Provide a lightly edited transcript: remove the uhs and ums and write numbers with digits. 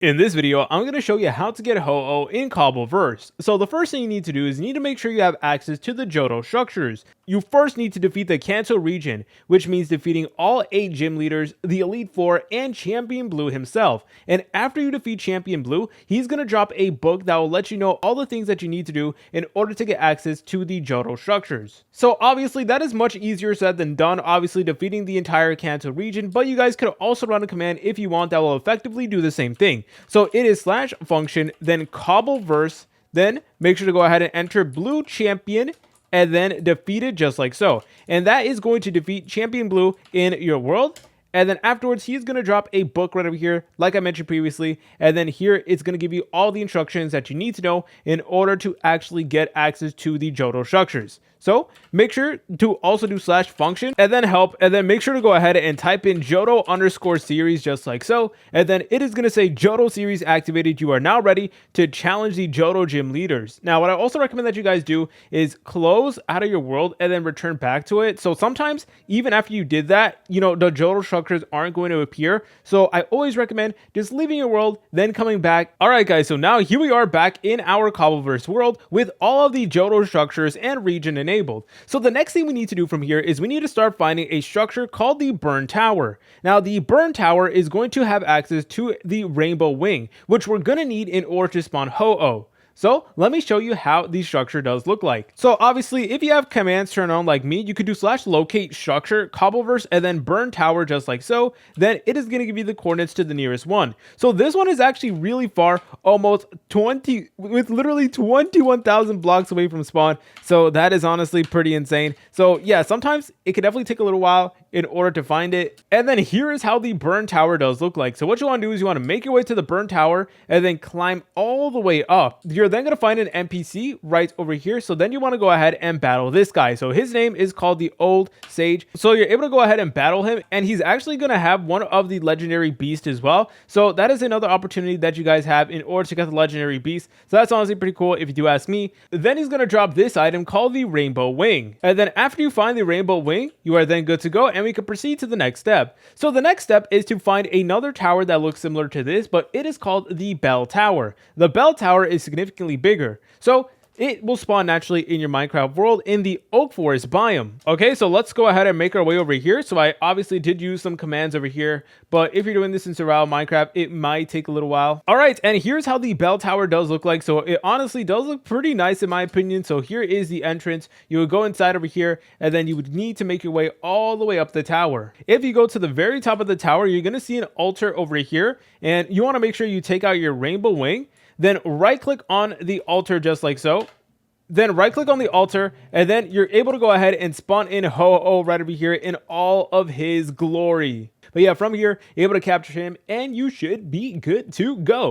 In this video, I'm going to show you how to get Ho-Oh in Cobbleverse. So the first thing you need to do is you need to make sure you have access to the Johto structures. You first need to defeat the Kanto region, which means defeating all 8 gym leaders, the Elite Four, and Champion Blue himself. And after you defeat Champion Blue, he's going to drop a book that will let you know all the things that you need to do in order to get access to the Johto structures. So obviously that is much easier said than done, obviously defeating the entire Kanto region, but you guys could also run a command if you want that will effectively do the same thing. So it is /function, then Cobbleverse, then make sure to go ahead and enter Blue Champion, and then defeat it just like so. And that is going to defeat Champion Blue in your world. And then afterwards, he's going to drop a book right over here, like I mentioned previously. And then here, it's going to give you all the instructions that you need to know in order to actually get access to the Johto structures. So make sure to also do /function and then help. And then make sure to go ahead and type in Johto_series just like so. And then it is going to say Johto series activated. You are now ready to challenge the Johto gym leaders. Now, what I also recommend that you guys do is close out of your world and then return back to it. So sometimes even after you did that, the Johto structures aren't going to appear. So I always recommend just leaving your world, then coming back. All right, guys. So now here we are back in our Cobbleverse world with all of the Johto structures and region enabled. So the next thing we need to do from here is we need to start finding a structure called the Burn Tower. Now the Burn Tower is going to have access to the Rainbow Wing, which we're going to need in order to spawn Ho-Oh. So let me show you how the structure does look like. So obviously, if you have commands turned on like me, you could do /locate structure, Cobbleverse, and then Burn Tower just like so. Then it is going to give you the coordinates to the nearest one. So this one is actually really far, almost literally 21,000 blocks away from spawn. So that is honestly pretty insane. So yeah, sometimes it could definitely take a little while in order to find it. And then here is how the Burn Tower does look like. So what you want to do is you want to make your way to the Burn Tower and then climb all the way up. You're then going to find an NPC right over here. So then you want to go ahead and battle this guy. So his name is called the Old Sage. So you're able to go ahead and battle him, and he's actually going to have one of the legendary beasts as well. So that is another opportunity that you guys have in order to get the legendary beast. So that's honestly pretty cool if you do ask me. Then he's going to drop this item called the Rainbow Wing. And then after you find the Rainbow Wing, you are then good to go, and we can proceed to the next step. So the next step is to find another tower that looks similar to this, but it is called the Bell Tower. The Bell Tower is significantly bigger. So it will spawn naturally in your Minecraft world in the Oak Forest biome. Okay, so let's go ahead and make our way over here. So I obviously did use some commands over here, but if you're doing this in survival Minecraft, it might take a little while. All right, and here's how the Bell Tower does look like. So it honestly does look pretty nice in my opinion. So here is the entrance. You would go inside over here, and then you would need to make your way all the way up the tower. If you go to the very top of the tower, you're going to see an altar over here, and you want to make sure you take out your Rainbow Wing. Then right click on the altar just like so. Then right click on the altar, and then you're able to go ahead and spawn in Ho-Oh right over here in all of his glory. But yeah, from here, you're able to capture him, and you should be good to go.